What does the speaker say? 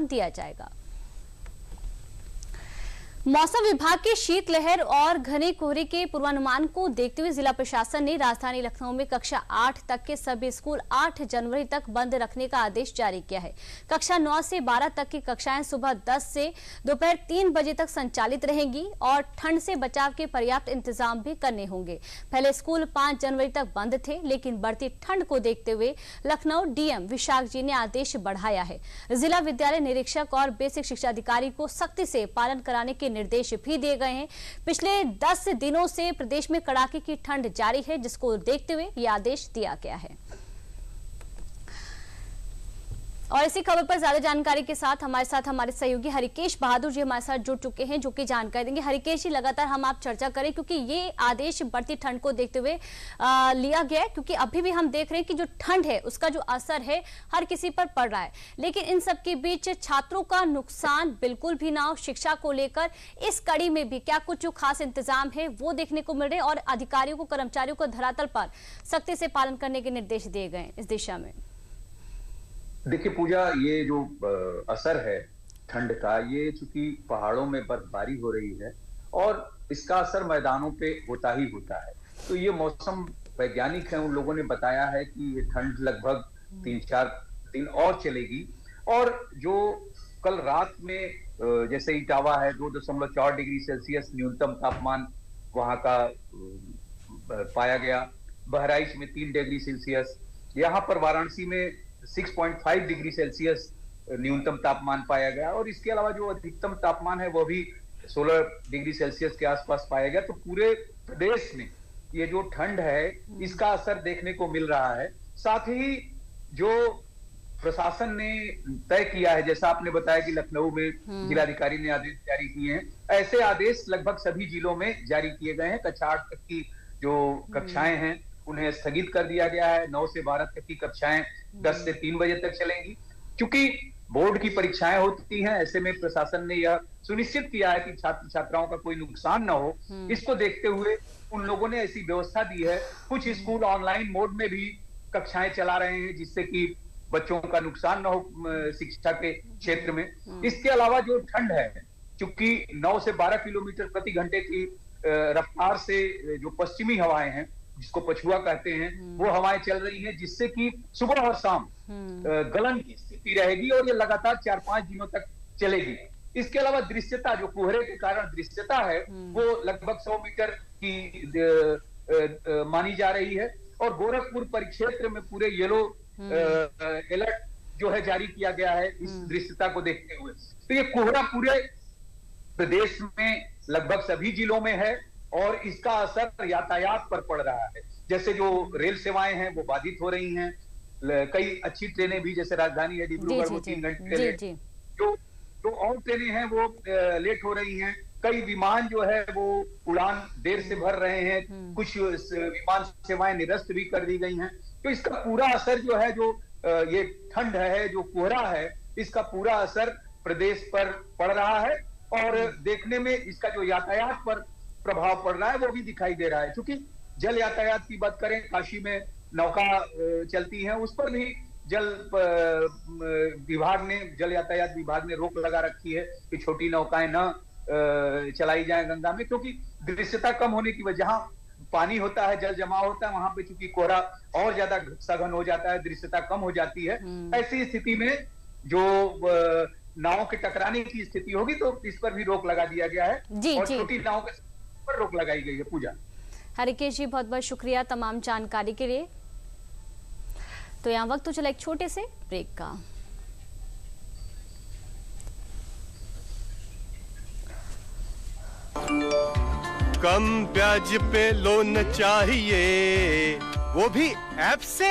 ध्यान दिया जाएगा। मौसम विभाग की शीतलहर और घने कोहरे के पूर्वानुमान को देखते हुए जिला प्रशासन ने राजधानी लखनऊ में कक्षा 8 तक के सभी स्कूल 8 जनवरी तक बंद रखने का आदेश जारी किया है। कक्षा 9 से 12 तक की कक्षाएं सुबह 10 से दोपहर 3 बजे तक संचालित रहेंगी और ठंड से बचाव के पर्याप्त इंतजाम भी करने होंगे। पहले स्कूल 5 जनवरी तक बंद थे, लेकिन बढ़ती ठंड को देखते हुए लखनऊ डीएम विशाख जी ने आदेश बढ़ाया है। जिला विद्यालय निरीक्षक और बेसिक शिक्षा अधिकारी को सख्ती से पालन कराने के निर्देश भी दिए गए हैं। पिछले 10 दिनों से प्रदेश में कड़ाके की ठंड जारी है, जिसको देखते हुए यह आदेश दिया गया है। और इसी खबर पर ज्यादा जानकारी के साथ हमारे सहयोगी हरिकेश बहादुर जी हमारे साथ जुड़ चुके हैं, जो कि जानकारी देंगे। हरिकेश जी, लगातार हम आप चर्चा करें क्योंकि ये आदेश बढ़ती ठंड को देखते हुए लिया गया है, क्योंकि अभी भी हम देख रहे हैं कि जो ठंड है उसका जो असर है हर किसी पर पड़ रहा है। लेकिन इन सब के बीच छात्रों का नुकसान बिल्कुल भी ना हो, शिक्षा को लेकर इस कड़ी में भी क्या कुछ जो खास इंतजाम है वो देखने को मिल रहे हैं और अधिकारियों को, कर्मचारियों को धरातल पर सख्ती से पालन करने के निर्देश दिए गए इस दिशा में। देखिए पूजा, ये जो असर है ठंड का, ये चूंकि पहाड़ों में बर्फबारी हो रही है और इसका असर मैदानों पे होता ही होता है, तो ये मौसम वैज्ञानिक हैं, उन लोगों ने बताया है कि ये ठंड लगभग 3-4 दिन और चलेगी। और जो कल रात में जैसे इटावा है 2.4 डिग्री सेल्सियस न्यूनतम तापमान वहां का पाया गया, बहराइच में 3 डिग्री सेल्सियस, यहाँ पर वाराणसी में 6.5 डिग्री सेल्सियस न्यूनतम तापमान पाया गया और इसके अलावा जो अधिकतम तापमान है वो भी 16 डिग्री सेल्सियस के आसपास पाया गया। तो पूरे प्रदेश में ये जो ठंड है इसका असर देखने को मिल रहा है। साथ ही जो प्रशासन ने तय किया है, जैसा आपने बताया कि लखनऊ में जिलाधिकारी ने आदेश जारी किए हैं, ऐसे आदेश लगभग सभी जिलों में जारी किए गए हैं। कक्षा 8 तक की जो कक्षाएं हैं उन्हें स्थगित कर दिया गया है। 9 से 12 तक की कक्षाएं 10 से 3 बजे तक चलेंगी। क्योंकि बोर्ड की परीक्षाएं होती हैं, ऐसे में प्रशासन ने यह सुनिश्चित किया है कि छात्र छात्राओं का कोई नुकसान न हो। इसको देखते हुए उन लोगों ने ऐसी व्यवस्था दी है। कुछ स्कूल ऑनलाइन मोड में भी कक्षाएं चला रहे हैं, जिससे कि बच्चों का नुकसान न हो शिक्षा के क्षेत्र में। इसके अलावा जो ठंड है, चूंकि 9 से 12 किलोमीटर प्रति घंटे की रफ्तार से जो पश्चिमी हवाएं हैं, जिसको पछुआ कहते हैं, वो हवाएं चल रही हैं, जिससे कि सुबह और शाम गलन की स्थिति रहेगी और ये लगातार 4-5 दिनों तक चलेगी। इसके अलावा दृश्यता, जो कोहरे के कारण दृश्यता है, वो लगभग 100 मीटर की मानी जा रही है। और गोरखपुर परिक्षेत्र में पूरे येलो अलर्ट जो है जारी किया गया है इस दृश्यता को देखते हुए। तो ये कोहरा पूरे प्रदेश में लगभग सभी जिलों में है और इसका असर यातायात पर पड़ रहा है। जैसे जो रेल सेवाएं हैं वो बाधित हो रही हैं, कई अच्छी ट्रेनें भी, जैसे राजधानी है डिब्रूगढ़, वो 3 घंटे जो और ट्रेनें हैं वो लेट हो रही हैं। कई विमान जो है वो उड़ान देर से भर रहे हैं, कुछ विमान सेवाएं निरस्त भी कर दी गई हैं। तो इसका पूरा असर जो है, जो ये ठंड है, जो कोहरा है, इसका पूरा असर प्रदेश पर पड़ रहा है और देखने में इसका जो यातायात पर प्रभाव पड़ रहा है वो भी दिखाई दे रहा है। क्योंकि जल यातायात की बात करें, काशी में नौका चलती है, उस पर भी जल यातायात विभाग ने रोक लगा रखी है कि छोटी नौकाएं न चलाई जाएं गंगा में, क्योंकि दृश्यता कम होने की वजह, जहां पानी होता है, जल जमा होता है, वहां पे चूंकि कोहरा और ज्यादा सघन हो जाता है, दृश्यता कम हो जाती है। ऐसी स्थिति में जो नावों के टकराने की स्थिति होगी तो इस पर भी रोक लगा दिया गया है और छोटी नावों के पर रोक लगाई गई है। पूजा, हरिकेश जी, बहुत बहुत शुक्रिया तमाम जानकारी के लिए। तो यहाँ वक्त तो चला एक छोटे से ब्रेक का। कम ब्याज पे लोन चाहिए, वो भी ऐप से।